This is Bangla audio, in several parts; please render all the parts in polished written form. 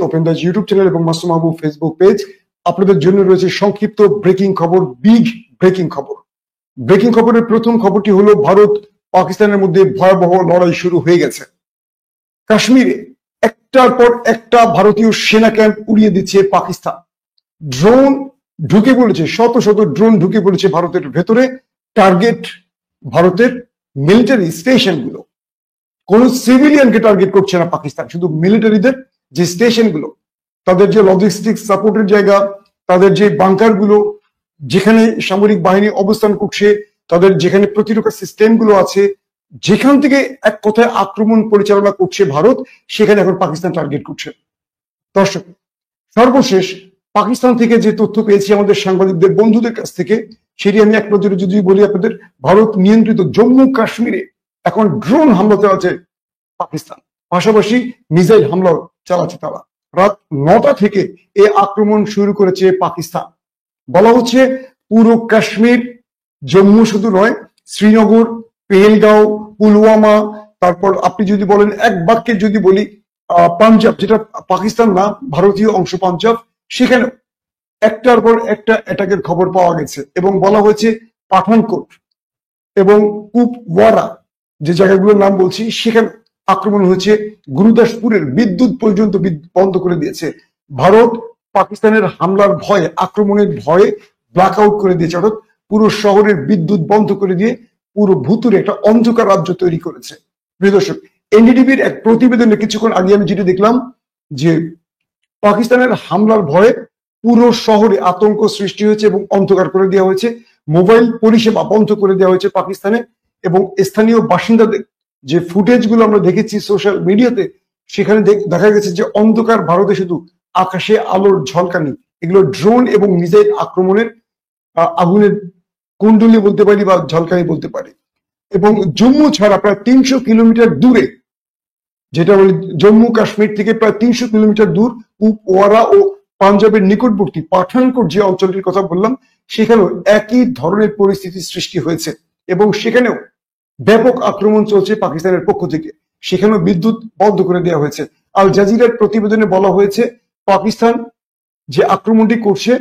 ওপেন দ্য ইউটিউব চ্যানেল এবং মাসুম মাহবুব ফেসবুক পেজ। আপনাদের জন্য রয়েছে সংক্ষিপ্ত ব্রেকিং খবর, বিগ ব্রেকিং খবর। ব্রেকিং খবরের প্রথম খবরটি হলো ভারত পাকিস্তানের মধ্যে ভয়াবহ লড়াই শুরু হয়ে গেছে। কাশ্মীরে একটার পর একটা ভারতীয় সেনা ক্যাম্প উড়িয়ে দিচ্ছে পাকিস্তান। ড্রোন ঢুকে পড়েছে, শত শত ড্রোন ঢুকে পড়েছে ভারতের ভেতরে। টার্গেট ভারতের মিলিটারি স্টেশনগুলো। কোন সিভিলিয়ানকে টার্গেট করছে না পাকিস্তান, শুধু মিলিটারিদের যে স্টেশনগুলো, তাদের যে লজিস্টিক সাপোর্টের জায়গা, তাদের যে বাংকার গুলো, যেখানে সামরিক বাহিনী অবস্থান করছে, তাদের যেখানে প্রতিরক্ষা সিস্টেম গুলো আছে, যেখান থেকে এক কথায় আক্রমণ পরিচালনা করছে ভারত, সেখানে এখন পাকিস্তান টার্গেট করছে। দর্শক, সর্বশেষ পাকিস্তান থেকে যে তথ্য পেয়েছি আমাদের সাংবাদিকদের বন্ধুদের কাছ থেকে, সেটি আমি এক নজরে যদি বলি আপনাদের, ভারত নিয়ন্ত্রিত জম্মু কাশ্মীরে এখন ড্রোন হামলা চালাচ্ছে পাকিস্তান, পাশাপাশি মিসাইল হামলাও চালাচ্ছে তারা। রাত 9টা থেকে এই আক্রমণ শুরু করেছে পাকিস্তান। বলা হচ্ছে পুরো কাশ্মীর, জম্মু শুধু নয়, শ্রীনগর, পেহেলগাঁও, পুলওয়ামা, তারপর আপনি যদি বলেন এক বাক্যে যদি বলি পাঞ্জাব, যেটা পাকিস্তান না, ভারতীয় অংশ পাঞ্জাব, সেখানে একটার পর একটা অ্যাটাকের খবর পাওয়া গেছে। এবং বলা হয়েছে পাঠানকোট এবং কুপওয়ারা, যে জায়গাগুলোর নাম বলছি, সেখানে আক্রমণ হয়েছে। গুরুদাসপুরের বিদ্যুৎ পর্যন্ত বন্ধ করে দিয়েছে ভারত। পাকিস্তানের হামলার ভয়ে, আক্রমণের ভয়ে ব্ল্যাক আউট করে দিয়েছে, অর্থাৎ পুরো শহরের বিদ্যুৎ বন্ধ করে দিয়ে পুরো ভুতুরে একটা অন্ধকার রাজ্য তৈরি করেছে। প্রিয় দর্শক, এনডিটিভির এক প্রতিবেদনে কিছুক্ষণ আগে আমি যেটা দেখলাম যে পাকিস্তানের হামলার ভয়ে পুরো শহরে আতঙ্ক সৃষ্টি হয়েছে এবং অন্ধকার করে দেওয়া হয়েছে। মোবাইল পরিষেবা বন্ধ করে দেওয়া হয়েছে পাকিস্তানে। এবং স্থানীয় বাসিন্দাদের যে ফুটেজ গুলো আমরা দেখেছি সোশ্যাল মিডিয়াতে, সেখানে দেখা গেছে যে অন্ধকার ভারতে শুধু আকাশে আলোর ঝলকানি, এগুলো ড্রোন এবং মিসাইল আক্রমণের আগুনের কুণ্ডলি বলতে পারি বা ঝলকানি বলতে পারি। এবং জম্মু ছাড়া প্রায় 300 কিলোমিটার দূরে, যেটা বলি জম্মু কাশ্মীর থেকে প্রায় 300 কিলোমিটার দূর, কুপওয়ারা ও পাঞ্জাবের নিকটবর্তী পাঠানকোট যে অঞ্চলটির কথা বললাম, সেখানেও একই ধরনের পরিস্থিতি সৃষ্টি হয়েছে এবং সেখানেও ব্যাপক আক্রমণ চলছে পাকিস্তানের পক্ষ থেকে। সেখানেও বিদ্যুৎ বন্ধ করে দেওয়া হয়েছে। আল জাজিরার প্রতিবেদনে বলা হয়েছে পাকিস্তান যে আক্রমণটি করছে,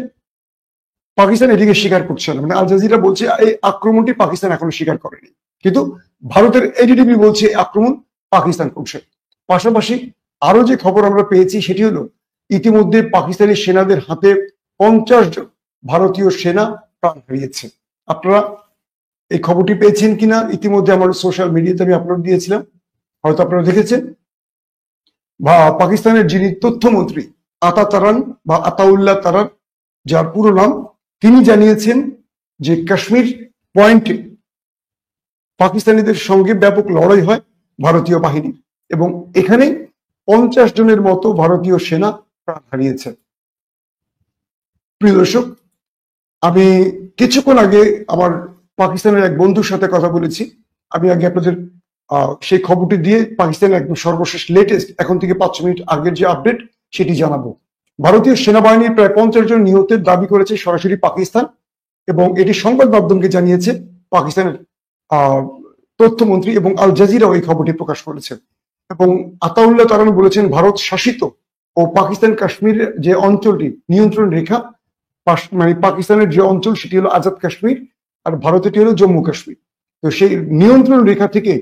পাকিস্তান এটিকে স্বীকার করছে না। মানে আল জাজিরা বলছে এই আক্রমণটি পাকিস্তান এখনো স্বীকার করেনি, কিন্তু ভারতের এনডিটিভি বলছে আক্রমণ পাকিস্তান করছে। পাশাপাশি আরো যে খবর আমরা পেয়েছি সেটি হলো ইতিমধ্যে পাকিস্তানি সেনাদের হাতে 50 জন ভারতীয় সেনা প্রাণ হারিয়েছে। আপনারা এই খবরটি পেয়েছেন কিনা ইতিমধ্যে আমার সোশ্যাল মিডিয়াতে আমি আপলোড দিয়েছিলাম, হয়তো আপনারা দেখেছেন। বা পাকিস্তানের যিনি তথ্যমন্ত্রী আতা তারান বা আতাউল্লাহ তারান, যার পুরো নাম, তিনি জানিয়েছেন যে কাশ্মীর পয়েন্টে পাকিস্তানিদের সঙ্গে ব্যাপক লড়াই হয় ভারতীয় বাহিনী এবং এখানে 50 জনের মতো ভারতীয় সেনা প্রাণ হারিয়েছে। প্রিয় দর্শক, আমি কিছুক্ষণ আগে আমার পাকিস্তানের এক বন্ধুর সাথে কথা বলেছি। আমি আগে আপনাদের সেই খবরটি দিয়ে পাকিস্তানের একদম সর্বশেষ লেটেস্ট, এখন থেকে 5 মিনিট আগের যে আপডেট সেটি জানাবো। ভারতীয় সেনাবাহিনীর প্রায় 50 জন নিহতের দাবি করেছে সরাসরি পাকিস্তান এবং এটি সংবাদ মাধ্যমকে জানিয়েছে পাকিস্তানের তথ্যমন্ত্রী এবং আল জাজিরাও এই খবরটি প্রকাশ করেছে। এবং আতাউল্লাহ তারান বলেছেন ভারত শাসিত ও পাকিস্তান কাশ্মীরের যে অঞ্চলটি নিয়ন্ত্রণ রেখা, মানে পাকিস্তানের যে অঞ্চল সেটি হলো আজাদ কাশ্মীর আর ভারতেরটি হলো জম্মু কাশ্মীর। তো সেই নিয়ন্ত্রণ রেখা থেকে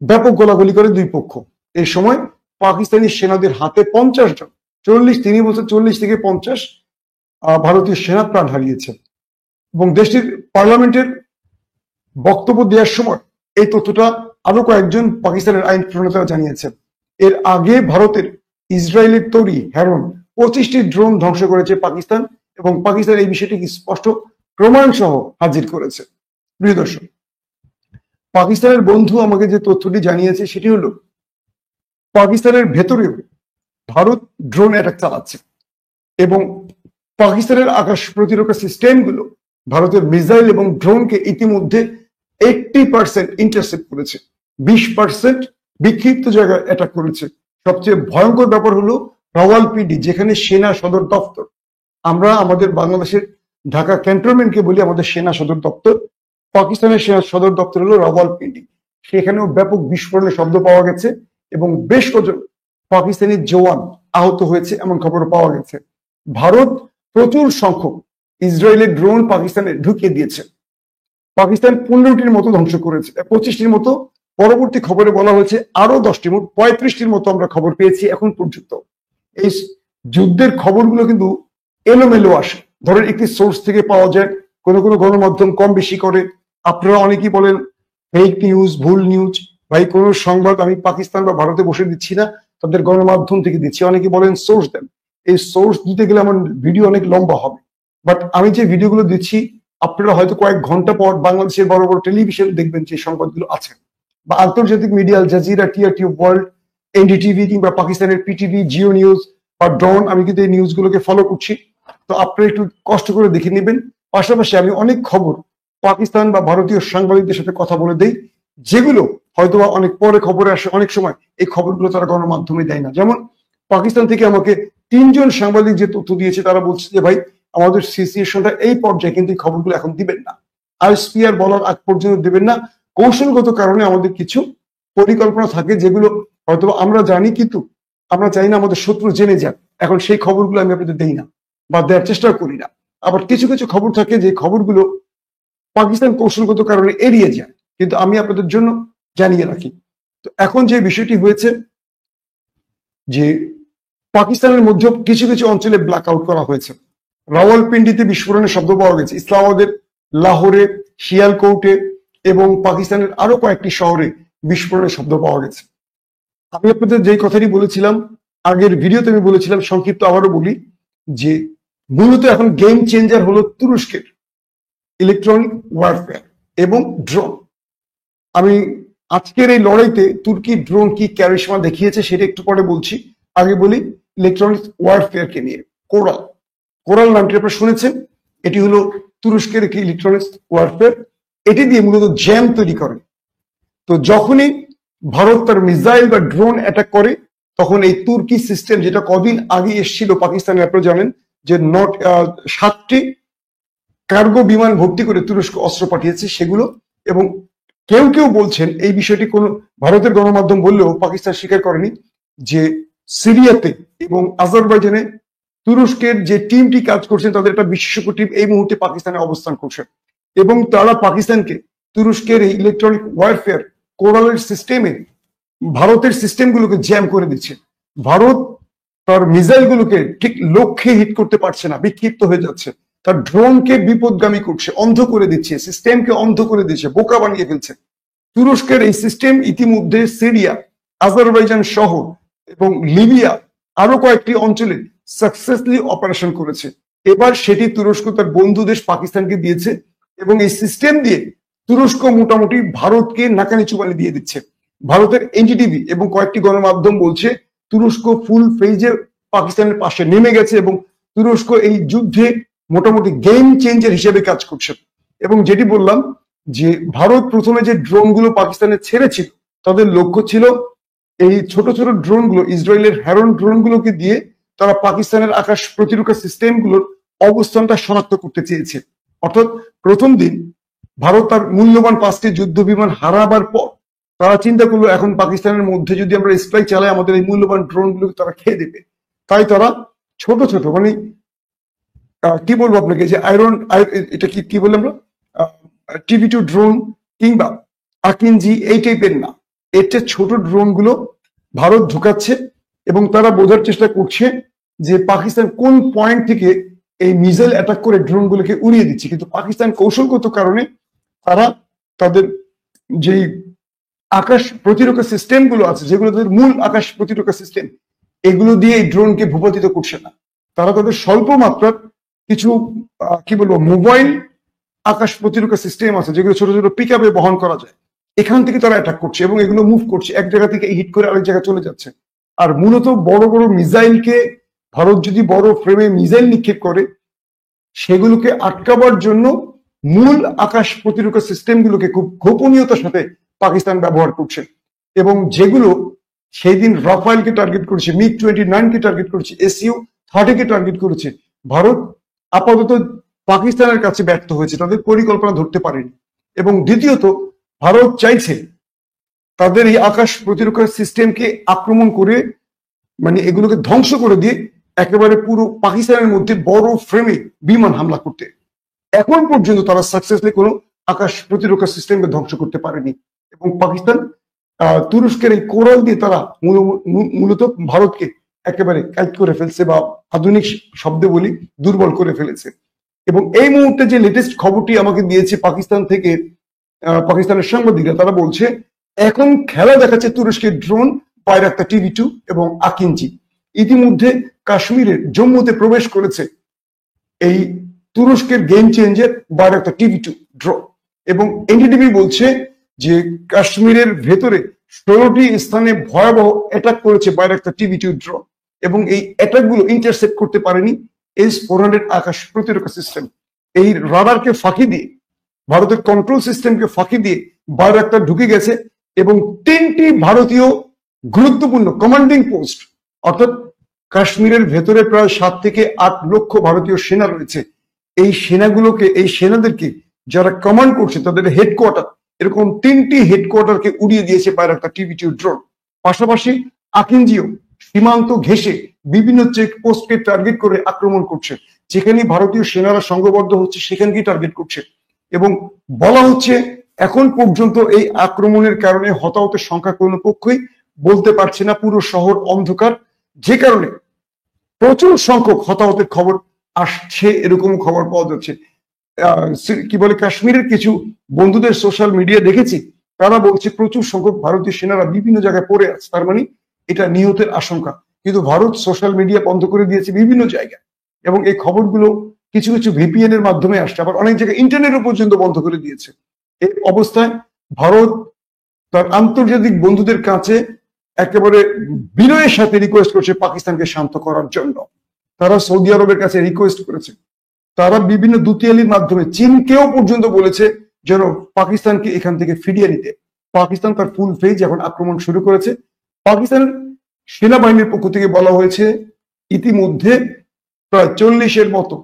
ব্যাপক গোলাগুলি করে দুই পক্ষ। এই সময় পাকিস্তানি সেনাদের হাতে 50 জন, 40 থেকে 50 ভারতীয় সেনা প্রাণ হারিয়েছে। এবং দেশটির পার্লামেন্টের বক্তব্য দেওয়ার সময় এই তথ্যটা আরো কয়েকজন পাকিস্তানের আইন প্রণেতারা জানিয়েছেন। এর আগে ভারতের ইসরায়েলের তৈরি হেরন 25টি ড্রোন ধ্বংস করেছে পাকিস্তান এবং পাকিস্তান এই বিষয়টি স্পষ্ট প্রমাণ সহ হাজির করেছে। প্রিয় দর্শক, পাকিস্তানের বন্ধু আমাকে যে তথ্যটি জানিয়েছে সেটি হলো পাকিস্তানের ভেতরেও ভারত ড্রোন অ্যাটাক চালাচ্ছে এবং পাকিস্তানের আকাশ প্রতিরক্ষা সিস্টেমগুলো ভারতের মিসাইল এবং ড্রোনকে ইতিমধ্যে 80% ইন্টারসেপ্ট করেছে, 20% বিক্ষিপ্ত জায়গায় অ্যাটাক করেছে। সবচেয়ে ভয়ঙ্কর ব্যাপার হলো রাওয়ালপিন্ডি, যেখানে সেনা সদর দপ্তর। আমরা আমাদের বাংলাদেশের ঢাকা ক্যান্টনমেন্টকে বলি আমাদের সেনা সদর দপ্তর, পাকিস্তানের সেনা সদর দপ্তর হলো রাওয়ালপিন্ডি। সেখানেও ব্যাপক বিস্ফোরণের শব্দ পাওয়া গেছে এবং বেশ কজন পাকিস্তানি জওয়ান আহত হয়েছে এমন খবর পাওয়া গেছে। ভারত প্রচুর সংখ্যক ইসরায়েলের ড্রোন পাকিস্তানে ঢুকিয়ে দিয়েছে। পাকিস্তান 15টির মতো ধ্বংস করেছে, 25টির মতো। পরবর্তী খবরে বলা হয়েছে আরো 10টি, মোট 35টির মতো আমরা খবর পেয়েছি এখন পর্যন্ত। এই যুদ্ধের খবরগুলো কিন্তু এলোমেলো আসে, ধরেন একটি সোর্স থেকে পাওয়া যায়, কোনো কোনো গণমাধ্যম কম বেশি করে। আপনারা অনেকেই বলেন ফেক নিউজ, ভুল নিউজ। ভাই, কোন সংবাদ আমি পাকিস্তান বা ভারতে বসে দিচ্ছি না, তাদের গণমাধ্যম থেকে দিচ্ছি। অনেকে বলেন সোর্স দেন, এই সোর্স দিতে গেলে আমার ভিডিও অনেক লম্বা হবে। বাট আমি যে ভিডিওগুলো দিচ্ছি আপনারা হয়তো কয়েক ঘন্টা পর বাংলাদেশের বড় বড় টেলিভিশন দেখবেন যে সংবাদগুলো আছে, বা আন্তর্জাতিক media, Al Jazeera, TRT World, NDTV, কিংবা পাকিস্তানের পিটিভি, জিও নিউজ বা ডন। আমি কিন্তু এই নিউজগুলোকে ফলো করছি, তো আপনারা একটু কষ্ট করে দেখে নেবেন। পাশাপাশি আমি অনেক খবর পাকিস্তান বা ভারতীয় সাংবাদিকদের সাথে কথা বলে দেই, যেগুলো হয়তো অনেক পরে খবরে আসে। অনেক সময় এই খবরগুলো তারা গণমাধ্যমে দেয় না। যেমন পাকিস্তান থেকে আমাকে 3জন সাংবাদিক যে তথ্য দিয়েছে, তারা বলছে যে ভাই আমাদের সিচুয়েশনটা এই পর্যায়ে, কিন্তু এই খবরগুলো এখন দিবেন না, আইএসপিআর বলার আগ পর্যন্ত দিবেন না। কৌশলগত কারণে আমাদের কিছু পরিকল্পনা থাকে যেগুলো হয়তো আমরা জানি, কিন্তু আমরা চাই না আমাদের শত্রু জেনে যাক। এখন সেই খবরগুলো আমি আপনাদের দেই না বা দেওয়ার চেষ্টা করি না। আবার কিছু কিছু খবর থাকে যে খবরগুলো পাকিস্তান কৌশলগত কারণে এড়িয়ে যায়, কিন্তু আমি আপনাদের জন্য জানিয়ে রাখি। তো এখন যে বিষয়টি হয়েছে যে পাকিস্তানের মধ্যে কিছু কিছু অঞ্চলে ব্ল্যাক আউট করা হয়েছে। রাওয়ালপিন্ডিতে বিস্ফোরণের শব্দ পাওয়া গেছে, ইসলামাবাদের, লাহোরে, শিয়ালকোটে এবং পাকিস্তানের আরো কয়েকটি শহরে বিস্ফোরণের শব্দ পাওয়া গেছে। আমি আপনাদের যে কথাটি বলেছিলাম আগের ভিডিওতে, আমি বলেছিলাম, সংক্ষিপ্ত আবারও বলি, যে মূলত এখন গেম চেঞ্জার হলো তুরস্কের ইলেকট্রনিক ওয়ারফেয়ার এবং ড্রোন। আমি আজকের এই লড়াইতে তুর্কি ড্রোন কি ক্যারিশমা দেখিয়েছে সেটা একটু পরে বলছি। আগে বলি ইলেকট্রনিক ওয়ারফেয়ারকে নিয়ে। কোরাল, কোরাল নামটি আপনারা শুনেছেন, এটি হলো তুরস্কের একটি ইলেকট্রনিক্স ওয়ারফেয়ার। এটি দিয়ে মূলত জ্যাম তৈরি করে। তো যখনই ভারত তার মিসাইল বা ড্রোন অ্যাটাক করে, তখন এই তুর্কি সিস্টেম, যেটা কদিন আগে এসেছিল পাকিস্তানে, আপনারা জানেন যে 7টি কার্গো বিমান ভর্তি করে তুরস্ক অস্ত্র পাঠিয়েছে সেগুলো। এবং কেউ কেউ বলছেন, এই বিষয়টি কোন ভারতের গণমাধ্যম বললেও পাকিস্তান স্বীকার করেনি, যে সিরিয়াতে এবং আজারবাইজানে তুরস্কের যে টিমটি কাজ করছেন তাদের একটা বিশেষজ্ঞ টিম এই মুহূর্তে পাকিস্তানে অবস্থান করছে, এবং তারা পাকিস্তানকে তুরস্কের এই ইলেকট্রনিক ওয়ারফেয়ার কোরালের সিস্টেমে ভারতের সিস্টেমগুলোকে জ্যাম করে দিচ্ছে। ভারত তার মিসাইলগুলোকে ঠিক লক্ষ্যে হিট করতে পারছে না, বিক্ষিপ্ত হয়ে যাচ্ছে। তার ড্রোনকে বিপদগামী করছে, অন্ধ করে দিচ্ছে, সিস্টেমকে অন্ধ করে দিচ্ছে, বোকা বানিয়ে ফেলছে। তুরস্কের এই সিস্টেম ইতিমধ্যে সিরিয়া, আজারবাইজান সহ এবং লিবিয়া আরো কয়েকটি অঞ্চলে সাকসেসফুলি অপারেশন করেছে। এবার সেটি তুরস্ক তার বন্ধু দেশ পাকিস্তানকে দিয়েছে, এবং এই সিস্টেম দিয়ে তুরস্ক মোটামুটি ভারতকে নাকানি চুবানি দিয়ে দিচ্ছে। ভারতের এনডিটিভি এবং কয়েকটি গণমাধ্যম বলছে তুরস্ক ফুল ফেজে পাকিস্তানের পাশে নেমে গেছে, এবং তুরস্ক এই যুদ্ধে মোটামুটি গেম চেঞ্জার হিসেবে কাজ করছে। এবং যেটি বললাম যে ভারত প্রথমে যে ড্রোনগুলো পাকিস্তানে ছেড়েছিল, তাদের লক্ষ্য ছিল এই ছোট ছোট ড্রোনগুলো, ইসরায়েলের হ্যারন ড্রোনগুলোকে দিয়ে তারা পাকিস্তানের আকাশ প্রতিরক্ষা সিস্টেমগুলোর অবস্থানটা শনাক্ত করতে চেয়েছে। অর্থাৎ প্রথম দিন ভারত তার মূল্যবান 5টি যুদ্ধ বিমান হারাবার পর তারা চিন্তা করলো এখন পাকিস্তানের মধ্যে যদি আমরা স্ট্রাইক চালাই, আমাদের এই মূল্যবান ড্রোনগুলোকে তারা খেয়ে দেবে। তাই তারা ছোট ছোট, মানে কি বলবো আপনাকে, যে এটা কি বললাম আমরা, টিভি2 ড্রোন কিংবা আকিনজি এই টাইপের না, এর চেয়ে ছোট ড্রোন গুলো ভারত ঢুকাচ্ছে, এবং তারা বোঝার চেষ্টা করছে যে পাকিস্তান কোন পয়েন্ট থেকে এই মিসাইল অ্যাটাক করে ড্রোন গুলোকে উড়িয়ে দিচ্ছে। কিন্তু পাকিস্তান কৌশলগত কারণে তারা তাদের যেই আকাশ প্রতিরক্ষা সিস্টেম গুলো আছে, যেগুলো তাদের মূল আকাশ প্রতিরক্ষা সিস্টেম, এগুলো দিয়ে এই ড্রোনকে ভূপাতিত করছে না। তারা তাদের স্বল্প মাত্রার কিছু কি বলবো মোবাইল আকাশ প্রতিরক্ষা সিস্টেম আছে, যেগুলো ছোট ছোট পিক আপে বহন করা যায়, এখান থেকে তারা অ্যাটাক করছে, এবং এগুলো মুভ করছে, এক জায়গা থেকে হিট করে আরেক জায়গায় চলে যাচ্ছে। আর মূলত বড় বড় মিসাইলকে ভারত যদি বড় ফ্রেমে মিসাইল নিক্ষেপ করে, সেগুলোকে আটকাবার জন্য মূল আকাশ প্রতিরক্ষা সিস্টেমগুলোকে খুব গোপনীয়তার সাথে পাকিস্তান ব্যবহার করছে, এবং যেগুলো সেই দিন রাফায়েলকে টার্গেট করেছে, MiG-29 কে টার্গেট করেছে, Su-30 কে টার্গেট করেছে। ভারত আপাতত পাকিস্তানের কাছে ব্যর্থ হয়েছে, তাদের পরিকল্পনা ধরতে পারেনি। এবং দ্বিতীয়ত ভারত চাইছে তাদের এই আকাশ প্রতিরক্ষা সিস্টেমকে আক্রমণ করে মানে এগুলোকে ধ্বংস করে দিয়ে একেবারে পুরো পাকিস্তানের মধ্যে বড় ফ্রেমে বিমান হামলা করতে। এখন পর্যন্ত তারা সাকসেসফুলি কোনো আকাশ প্রতিরক্ষা সিস্টেমকে ধ্বংস করতে পারেনি। এবং পাকিস্তান তুরস্কের এই কোরাল দিয়ে তারা মূলত ভারতকে একেবারে কাইট করে ফেলছে, বা আধুনিক শব্দে বলি দুর্বল করে ফেলেছে। এবং এই মুহূর্তে যে লেটেস্ট খবরটি আমাকে দিয়েছে পাকিস্তান থেকে পাকিস্তানের সাংবাদিকরা, তারা বলছে এখন খেলা দেখাচ্ছে তুরস্কের ড্রোন বাইরাক্তার TB2 এবং আকিঞ্চি। ইতিমধ্যে কাশ্মীরের জম্মুতে প্রবেশ করেছে এই তুরস্কের game changer Bayraktar TB2 drone. এবং NDTV বলছে যে কাশ্মীরের ভেতরে 16টি স্থানে ভয়াবহ অ্যাটাক করেছে বাইরাক্তার TB2 ড্রোন, এবং এই অ্যাটাক গুলো ইন্টারসেপ্ট করতে পারেনি S-400 আকাশ প্রতিরক্ষা সিস্টেম। এই রাডারকে ফাঁকি দিয়ে, ভারতের কন্ট্রোল সিস্টেমকে ফাঁকি দিয়ে বাইরাক্তার ঢুকে গেছে। এবং 3টি ভারতীয় গুরুত্বপূর্ণ কমান্ডিং পোস্ট, অর্থাৎ কাশ্মীরের ভেতরে প্রায় 7 থেকে 8 লক্ষ ভারতীয় সেনা রয়েছে, এই সেনাগুলোকে, এই সেনাদেরকে যারা কমান্ড করছে তাদের হেডকোয়ার্টার, এরকম 3টি হেডকোয়ার্টারকে উড়িয়ে দিয়েছে বাইরাক্তার TB2 ড্রোন। পাশাপাশি আকিঞ্জিও সীমান্ত ঘেঁষে বিভিন্ন চেকপোস্টকে টার্গেট করে আক্রমণ করছে, যেখানে ভারতীয় সেনারা সংঘবদ্ধ হচ্ছে সেখানকেই টার্গেট করছে। এবং বলা হচ্ছে এখন পর্যন্ত এই আক্রমণের কারণে হতাহতের সংখ্যা কোনো পক্ষই বলতে পারছে না, পুরো শহর অন্ধকার, যে কারণে প্রচুর সংখ্যক হতাহতের খবর আসছে, এরকম খবর পাওয়া যাচ্ছে। কি বলে, কাশ্মীরের কিছু বন্ধুদের সোশ্যাল মিডিয়া দেখেছি, তারা বলছে প্রচুর সংখ্যক ভারতীয় সেনারা বিভিন্ন জায়গায় পড়ে আছে, তার মানে এটা নিহতের আশঙ্কা। কিন্তু ভারত সোশ্যাল মিডিয়া বন্ধ করে দিয়েছে বিভিন্ন জায়গায়, এবং এই খবরগুলো কিছু কিছু VPN এর মাধ্যমে আসছে, আবার অনেক জায়গায় ইন্টারনেটও পর্যন্ত বন্ধ করে দিয়েছে। এই অবস্থায় ভারত তার আন্তর্জাতিক বন্ধুদের কাছে একেবারে বিনয়ের সাথে রিকোয়েস্ট করছে পাকিস্তানকে শান্ত করার জন্য। তারা সৌদি আরবের কাছে রিকোয়েস্ট করেছে, তারা বিভিন্ন দুতিয়ালির মাধ্যমে চীনকেও পর্যন্ত বলেছে যেন পাকিস্তানকে এখান থেকে ফিরিয়ে নিতে। পাকিস্তান তার ফুল ফেজ এখন আক্রমণ শুরু করেছে। পাকিস্তানের সেনাবাহিনীর পক্ষ থেকে বলা হয়েছে ইতিমধ্যে প্রায় 40-এর মতো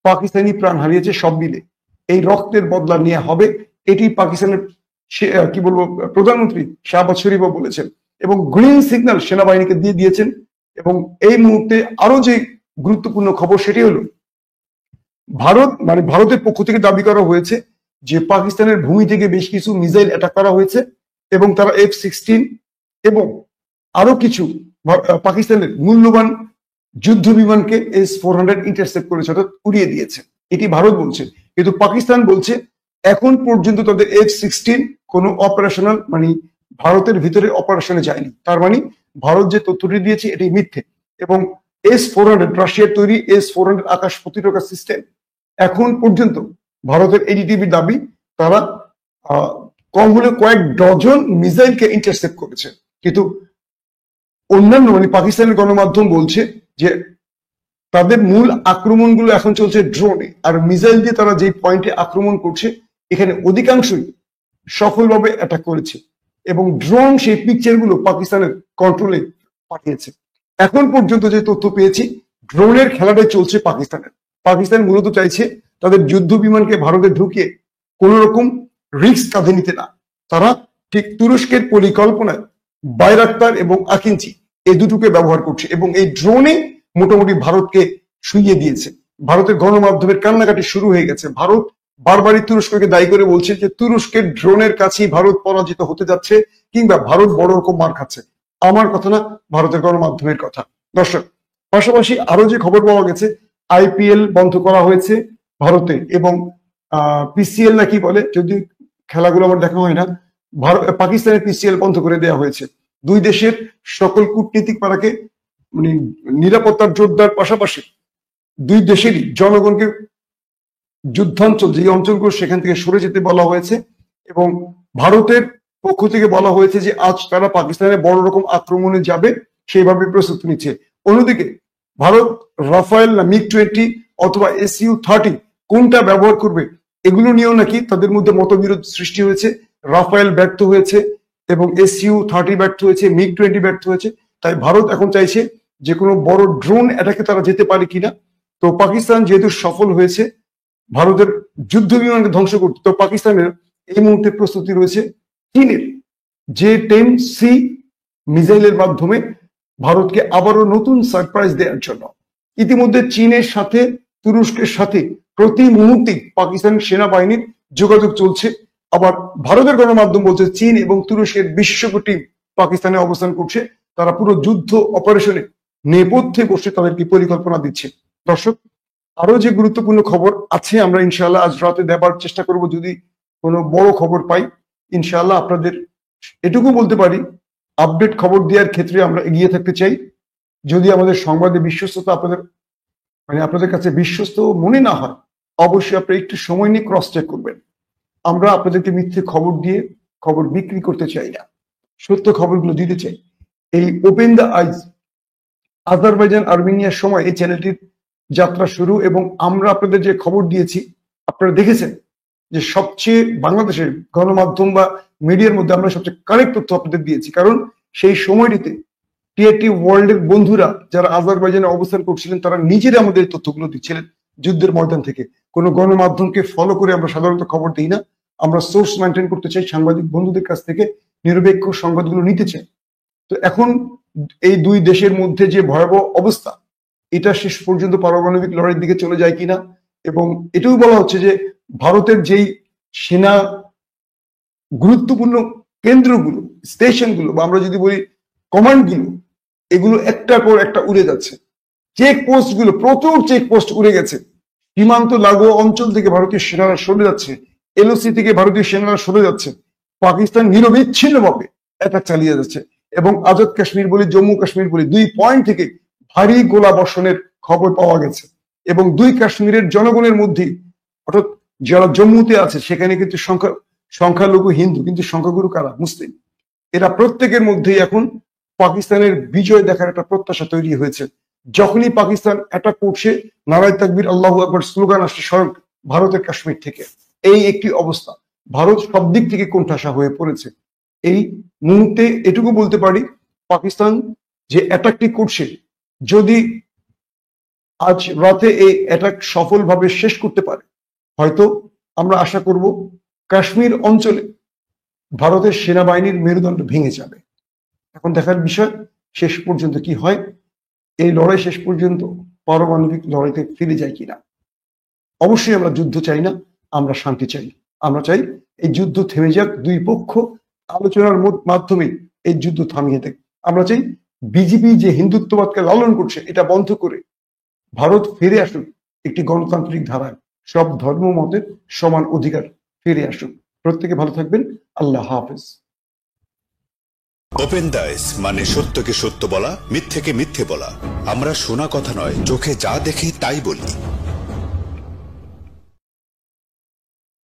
পাকিস্তানি প্রাণ হারিয়েছে সব মিলে। এই রক্তের বদলা নেওয়া হবে, এটি পাকিস্তানের কি বলবো প্রধানমন্ত্রী শাহবাজ শরীফও বলেছেন, এবং গ্রিন সিগন্যাল সেনাবাহিনীকে দিয়ে দিয়েছেন। এবং এই মুহূর্তে আরো যে গুরুত্বপূর্ণ খবর সেটি হলো ভারতের পক্ষ থেকে দাবি করা হয়েছে যে পাকিস্তানের ভূমি থেকে বেশ কিছু মিসাইল অ্যাটাক করা হয়েছে, এবং তারা F-16 এবং আরো কিছু পাকিস্তানের মূল্যবান যুদ্ধ বিমানকে S-400 ইন্টারসেপ্ট করেছে, অর্থাৎ উড়িয়ে দিয়েছে, এটি ভারত বলছে। কিন্তু পাকিস্তান বলছে এখন পর্যন্ত তাদের F-16 কোনো অপারেশনাল, মানে ভারতের ভিতরে অপারেশনে যায়নি, তার মানে ভারত যে তথ্যটি দিয়েছে এটি মিথ্যে। এবং S-400 রাশিয়ার তৈরি S-400 আকাশ প্রতিরক্ষা সিস্টেম এখন পর্যন্ত ভারতের NDTV দাবি তারা কম হলে কয়েক ডজন মিসাইলকে ইন্টারসেপ্ট করেছে। কিন্তু অন্যান্য মানে পাকিস্তানের গণমাধ্যম বলছে যে তাদের মূল আক্রমণগুলো এখন চলছে ড্রোনে, আর মিসাইল দিয়ে তারা যে পয়েন্টে আক্রমণ করছে এখানে অধিকাংশই সফলভাবে অ্যাটাক করেছে, এবং ড্রোন সেই পিকচারগুলো পাকিস্তানের কন্ট্রোলে পাঠিয়েছে। এখন পর্যন্ত যে তথ্য পেয়েছি, ড্রোনের খেলাটাই চলছে পাকিস্তানের। পাকিস্তান মূলত চাইছে তাদের যুদ্ধ বিমানকে ভারতে ঢুকিয়ে কোন রকম রিস্ক কাঁধে নিতে না। তারা ঠিক তুরস্কের পরিকল্পনায় বাইরাক্তার এবং আকিঞ্চি এই দুটোকে ব্যবহার করছে, এবং এই ড্রোনে মোটামুটি ভারতকে শুইয়ে দিয়েছে। ভারতের গণমাধ্যমের কান্নাকাটি শুরু হয়ে গেছে। ভারত বারবারই তুরস্ককে দায়ী করে বলছে যে তুরস্কের ড্রোনের কাছেই ভারত পরাজিত হতে যাচ্ছে, কিংবা ভারত বড় রকম মার খাচ্ছে। আমার কথা না, ভারতের গণমাধ্যমের কথা। দর্শক, পাশাপাশি আরো যে খবর পাওয়া গেছে, IPL বন্ধ করা হয়েছে ভারতে, এবং PCL নাকি বলে, যদি খেলাগুলো আমার দেখা হয় না, পাকিস্তানের PCL বন্ধ করে দেওয়া হয়েছে। দুই দেশের সকল কূটনীতিক পাড়াকে মানে নিরাপত্তার জোরদার পাশাপাশি দুই দেশেরই জনগণকে যুদ্ধাঞ্চল যে অঞ্চলগুলো সেখান থেকে সরে যেতে বলা হয়েছে, এবং ভারতের পক্ষ থেকে বলা হয়েছে যে আজ তারা পাকিস্তানে বড় রকম আক্রমণে যাবে, সেইভাবে প্রস্তুতি নিচ্ছে। অন্যদিকে ভারত রাফায়েল না MiG-20 অথবা Su-30 কোনটা ব্যবহার করবে এগুলো নিয়েও নাকি তাদের মধ্যে মতবিরোধ সৃষ্টি হয়েছে। রাফায়েল ব্যর্থ হয়েছে, এবং Su-30 ব্যর্থ হয়েছে, MiG-20 ব্যর্থ হয়েছে। তাই ভারত এখন চাইছে যে কোনো বড় ড্রোন অ্যাটাকে তারা যেতে পারে কিনা। তো পাকিস্তান যেহেতু সফল হয়েছে ভারতের যুদ্ধ বিমানকে ধ্বংস করতে, তো পাকিস্তানের এই মুহূর্তে প্রস্তুতি রয়েছে চীনের J-10C মিসাইলের মাধ্যমে ভারতকে আবারও নতুন সারপ্রাইজ দেওয়ার জন্য। ইতিমধ্যে চীনের সাথে তুরস্কের সাথে প্রতি মুহূর্তে পাকিস্তান সেনাবাহিনীর যোগাযোগ চলছে। আবার ভারতের গণমাধ্যম বলছে চীন এবং তুরস্কের বিশেষজ্ঞ টিম পাকিস্তানে অবস্থান করছে। তারা পুরো যুদ্ধ অপারেশনে নেপথ্যে বসে তাদেরকে পরিকল্পনা দিচ্ছে। দর্শক, আরো যে গুরুত্বপূর্ণ খবর আছে আমরা ইনশাআল্লাহ আজ রাতে দেবার চেষ্টা করব, যদি কোনো বড় খবর পাই ইনশাআল্লাহ আপনাদের এটুকু বলতে পারি, আপডেট খবর দেওয়ার ক্ষেত্রে আমরা এগিয়ে থাকতে চাই। যদি আমাদের সংবাদে বিশ্বস্ততা আপনাদের কাছে বিশ্বস্ত মনে না হয়, অবশ্যই আপনি একটু সময় নিয়ে ক্রস চেক করবেন। আমরা আপনাদেরকে মিথ্যে খবর দিয়ে খবর বিক্রি করতে চাই না, সত্য খবরগুলো দিতে চাই। এই ওপেন দ্য আইজ আজারবাইজান আর্মেনিয়ার সময় এই চ্যানেলটির যাত্রা শুরু, এবং আমরা আপনাদের যে খবর দিয়েছি আপনারা দেখেছেন যে সবচেয়ে বাংলাদেশের গণমাধ্যম বা মিডিয়ার মধ্যে আমরা সবচেয়ে কারেক্ট তথ্য আপনাদের দিয়েছি। কারণ সেই সময়টিতে টিআরটি ওয়ার্ল্ডের বন্ধুরা যারা আজারবাইজানে অবস্থান করছিলেন তারা নিজেরা আমাদের তথ্যগুলো দিচ্ছিলেন যুদ্ধের ময়দান থেকে। কোনো গণমাধ্যমকে ফলো করে আমরা সাধারণত খবর দিই না, আমরা সোর্স মেনটেন করতে চাই, সাংবাদিক বন্ধুদের কাছ থেকে নিরপেক্ষ সংবাদগুলো নিতে চাই। তো এখন এই দুই দেশের মধ্যে যে ভয়াবহ অবস্থা, এটা শেষ পর্যন্ত পারমাণবিক লড়াইয়ের দিকে চলে যায় কিনা, এবং এটাও বলা হচ্ছে যে ভারতের যেই সেনা গুরুত্বপূর্ণ কেন্দ্রগুলো, স্টেশনগুলো, বা আমরা যদি বলি কমান্ডগুলো, এগুলো একটার পর একটা উড়ে যাচ্ছে। চেকপোস্ট গুলো, প্রচুর চেকপোস্ট উড়ে গেছে। সীমান্ত লাগোয়া অঞ্চল থেকে ভারতীয় সেনারা সরে যাচ্ছে, এলওসি থেকে ভারতীয় সেনারা সরে যাচ্ছে। পাকিস্তান নিরবিচ্ছিন্নভাবে অ্যাটাক চালিয়ে যাচ্ছে, এবং আজাদ কাশ্মীর বলি, জম্মু কাশ্মীর বলি, 2 পয়েন্ট থেকে ভারী গোলা বর্ষণের খবর পাওয়া গেছে। এবং 2 কাশ্মীরের জনগণের মধ্যে, অর্থাৎ যারা জম্মুতে আছে সেখানে কিন্তু সংখ্যালঘু হিন্দু, কিন্তু সংখ্যাগুরু কারা? মুসলিম। এরা প্রত্যেকের মধ্যেই এখন পাকিস্তানের বিজয় দেখার একটা প্রত্যাশা তৈরি হয়েছে। যখনই পাকিস্তান অ্যাটাক করছে, নারায়ে তাকবীর আল্লাহু আকবার স্লোগান আসছে স্বয়ং ভারতের কাশ্মীর থেকে। এই একটি অবস্থা, ভারত সব দিক থেকে কোণঠাসা হয়ে পড়েছে। এই মুহূর্তে এটুকু বলতে পারি, পাকিস্তান যে অ্যাটাকটি করছে, যদি আজ রাতে এই অ্যাটাক সফলভাবে শেষ করতে পারে, হয়তো আমরা আশা করব কাশ্মীর অঞ্চলে ভারতের সেনাবাহিনীর মেরুদণ্ড ভেঙে যাবে। এখন দেখার বিষয় শেষ পর্যন্ত কি হয়, এই লড়াই শেষ পর্যন্ত পারমাণবিক লড়াইতে ফিরে যায় কিনা। অবশ্যই আমরা যুদ্ধ চাই না, আমরা শান্তি চাই। আমরা চাই এই যুদ্ধ থেমে যাক, 2 পক্ষ আলোচনার মাধ্যমে এই যুদ্ধ থামিয়ে দেয়। আমরা চাই বিজেপি যে হিন্দুত্ববাদকে লালন করছে এটা বন্ধ করে ভারত ফিরে আসুক একটি গণতান্ত্রিক ধারায়, সব ধর্ম মতের সমান অধিকার ফিরে আসুক। প্রত্যেকে ভালো থাকবেন। আল্লাহ হাফেজ। ওপেন দাইস মানে সত্যকে সত্য বলা, মিথ্যেকে মিথ্যে বলা। আমরা শোনা কথা নয়, চোখে যা দেখি তাই বলি।